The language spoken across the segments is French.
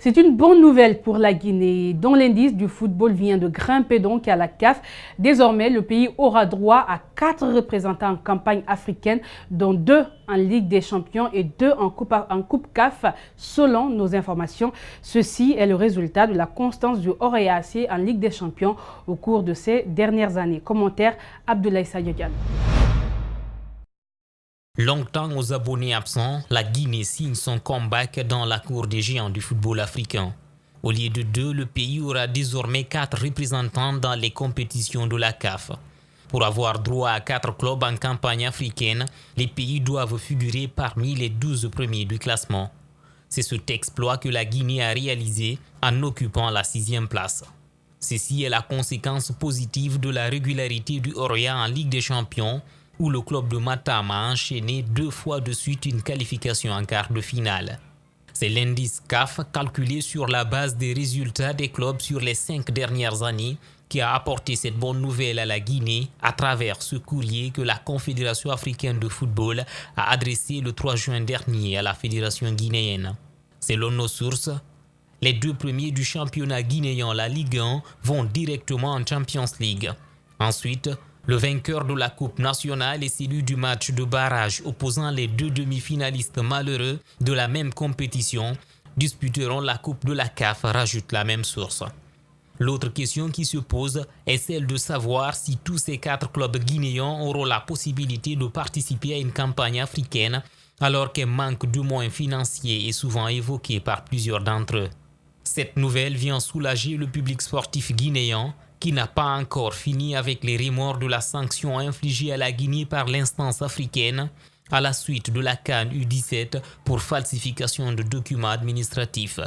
C'est une bonne nouvelle pour la Guinée, dont l'indice du football vient de grimper donc à la CAF. Désormais, le pays aura droit à 4 représentants en campagne africaine, dont 2 en Ligue des Champions et 2 en Coupe CAF, selon nos informations. Ceci est le résultat de la constance du Oréacier en Ligue des Champions au cours de ces dernières années. Commentaire Abdoulaye Sayoyan. Longtemps aux abonnés absents, la Guinée signe son comeback dans la cour des géants du football africain. Au lieu de 2, le pays aura désormais 4 représentants dans les compétitions de la CAF. Pour avoir droit à 4 clubs en campagne africaine, les pays doivent figurer parmi les 12 premiers du classement. C'est cet exploit que la Guinée a réalisé en occupant la 6e place. Ceci est la conséquence positive de la régularité du Oria en Ligue des Champions, où le club de Matam a enchaîné 2 fois de suite une qualification en quart de finale. C'est l'indice CAF calculé sur la base des résultats des clubs sur les 5 dernières années qui a apporté cette bonne nouvelle à la Guinée à travers ce courrier que la Confédération africaine de football a adressé le 3 juin dernier à la Fédération guinéenne. Selon nos sources, les 2 premiers du championnat guinéen, la Ligue 1, vont directement en Champions League. Ensuite, le vainqueur de la Coupe nationale et celui du match de barrage opposant les 2 demi-finalistes malheureux de la même compétition disputeront la Coupe de la CAF, rajoute la même source. L'autre question qui se pose est celle de savoir si tous ces 4 clubs guinéens auront la possibilité de participer à une campagne africaine alors qu'un manque de moyens financiers est souvent évoqué par plusieurs d'entre eux. Cette nouvelle vient soulager le public sportif guinéen qui n'a pas encore fini avec les remords de la sanction infligée à la Guinée par l'instance africaine à la suite de la CAN U17 pour falsification de documents administratifs.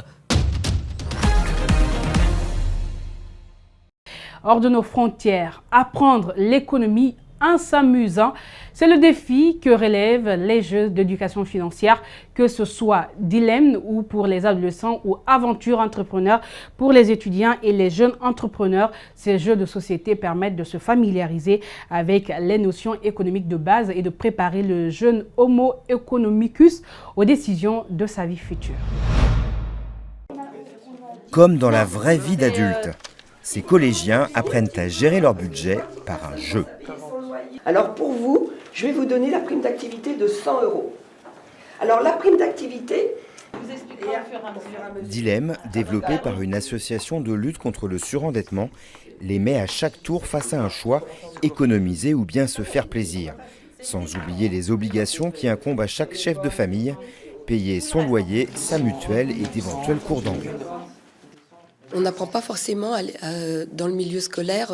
Hors de nos frontières, apprendre l'économie en s'amusant, c'est le défi que relèvent les jeux d'éducation financière, que ce soit dilemme ou pour les adolescents ou aventure entrepreneur pour les étudiants et les jeunes entrepreneurs. Ces jeux de société permettent de se familiariser avec les notions économiques de base et de préparer le jeune Homo economicus aux décisions de sa vie future. Comme dans la vraie vie d'adulte, ces collégiens apprennent à gérer leur budget par un jeu. Alors pour vous, je vais vous donner la prime d'activité de 100 €. Alors la prime d'activité... Dilemme, développé par une association de lutte contre le surendettement, les met à chaque tour face à un choix, économiser ou bien se faire plaisir. Sans oublier les obligations qui incombent à chaque chef de famille, payer son loyer, sa mutuelle et d'éventuels cours d'anglais. On n'apprend pas forcément dans le milieu scolaire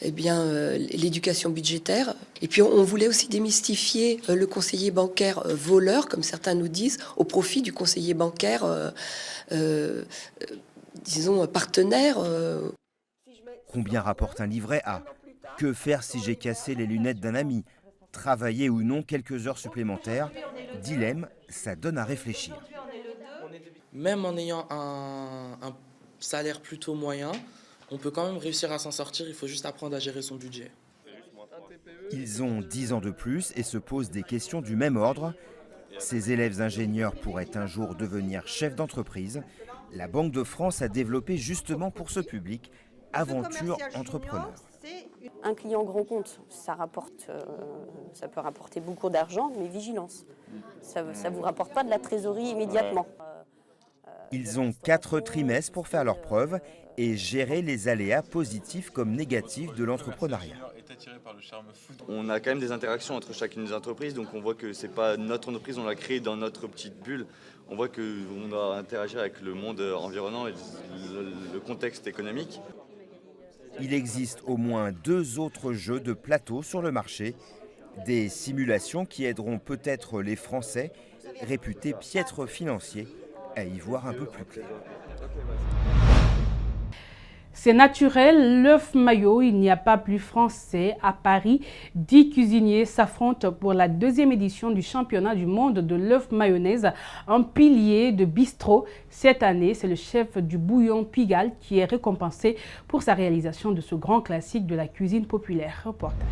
l'éducation budgétaire. Et puis on voulait aussi démystifier le conseiller bancaire voleur, comme certains nous disent, au profit du conseiller bancaire, disons, partenaire. Combien rapporte un livret A? Que faire si j'ai cassé les lunettes d'un ami? Travailler ou non quelques heures supplémentaires? Dilemme, ça donne à réfléchir. Même en ayant un salaire plutôt moyen, on peut quand même réussir à s'en sortir, il faut juste apprendre à gérer son budget. Ils ont 10 ans de plus et se posent des questions du même ordre. Ces élèves ingénieurs pourraient un jour devenir chefs d'entreprise. La Banque de France a développé justement pour ce public Aventure Entrepreneur. Un client grand compte, ça peut rapporter beaucoup d'argent, mais vigilance. Ça ne vous rapporte pas de la trésorerie immédiatement. Ils ont 4 trimestres pour faire leurs preuves et gérer les aléas positifs comme négatifs de l'entrepreneuriat. On a quand même des interactions entre chacune des entreprises, donc on voit que ce n'est pas notre entreprise, on l'a créée dans notre petite bulle. On voit qu'on doit interagir avec le monde environnant et le contexte économique. Il existe au moins 2 autres jeux de plateau sur le marché, des simulations qui aideront peut-être les Français, réputés piètres financiers, à y voir un peu plus clair. C'est naturel, l'œuf maillot, il n'y a pas plus français. À Paris, 10 cuisiniers s'affrontent pour la 2e édition du championnat du monde de l'œuf mayonnaise, un pilier de bistrot. Cette année, c'est le chef du bouillon Pigalle qui est récompensé pour sa réalisation de ce grand classique de la cuisine populaire. Reportage.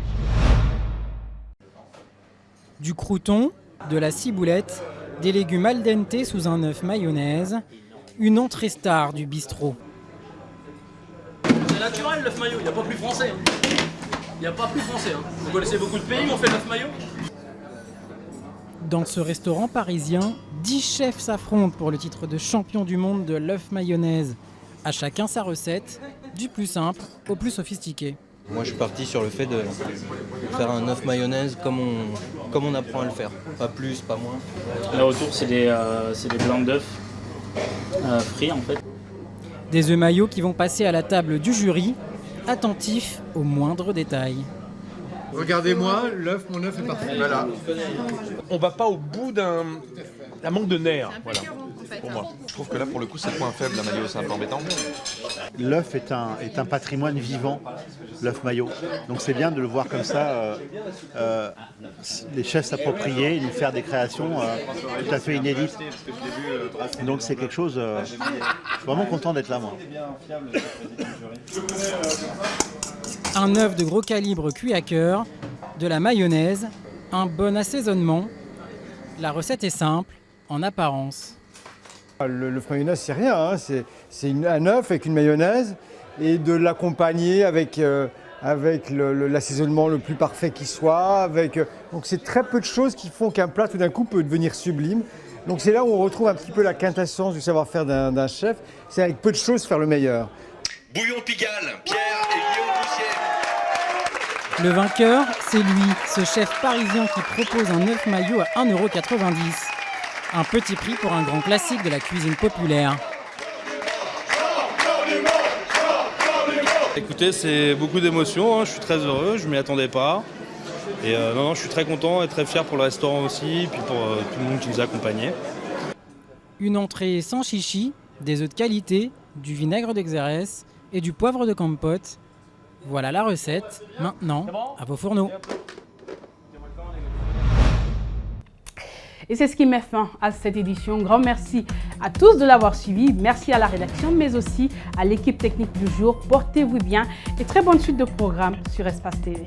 Du crouton, de la ciboulette, des légumes al dente sous un œuf mayonnaise. une entrée star du bistrot. C'est naturel l'œuf maillot, il n'y a pas plus français. Il n'y a pas plus français. Vous connaissez beaucoup de pays où on fait l'œuf maillot? Dans ce restaurant parisien, 10 chefs s'affrontent pour le titre de champion du monde de l'œuf mayonnaise. À chacun sa recette, du plus simple au plus sophistiqué. Moi je suis parti sur le fait de faire un œuf mayonnaise comme on apprend à le faire. Pas plus, pas moins. Là autour c'est des blancs d'œufs frits en fait. Des œufs maillots qui vont passer à la table du jury, attentifs aux moindres détails. Regardez-moi, mon œuf est parfait. Voilà. On va pas au bout d'un manque de nerfs, voilà, pour moi. Je trouve que là, pour le coup, c'est le point faible, la maillot, c'est un peu embêtant. L'œuf est un patrimoine vivant, l'œuf maillot. Donc c'est bien de le voir comme ça, les chefs s'approprier, et lui faire des créations tout à fait inédites. Donc c'est quelque chose, je suis vraiment content d'être là, moi. Un œuf de gros calibre cuit à cœur, de la mayonnaise, un bon assaisonnement. La recette est simple, en apparence. L'œuf mayonnaise, c'est rien, hein. C'est un œuf avec une mayonnaise et de l'accompagner avec l'assaisonnement le plus parfait qui soit. Donc c'est très peu de choses qui font qu'un plat tout d'un coup peut devenir sublime. Donc c'est là où on retrouve un petit peu la quintessence du savoir-faire d'un chef, c'est avec peu de choses faire le meilleur. Bouillon Pigalle, Pierre et Guillaume Boussier. Le vainqueur, c'est lui, ce chef parisien qui propose un œuf maillot à 1,90 €. Un petit prix pour un grand classique de la cuisine populaire. Écoutez, c'est beaucoup d'émotions, hein. Je suis très heureux, je ne m'y attendais pas. Et non, je suis très content et très fier pour le restaurant aussi, et puis pour tout le monde qui nous a accompagnés. Une entrée sans chichi, des œufs de qualité, du vinaigre de Xérès et du poivre de Campote. Voilà la recette, maintenant à vos fourneaux. Et c'est ce qui met fin à cette édition. Grand merci à tous de l'avoir suivi. Merci à la rédaction, mais aussi à l'équipe technique du jour. Portez-vous bien et très bonne suite de programmes sur Espace TV.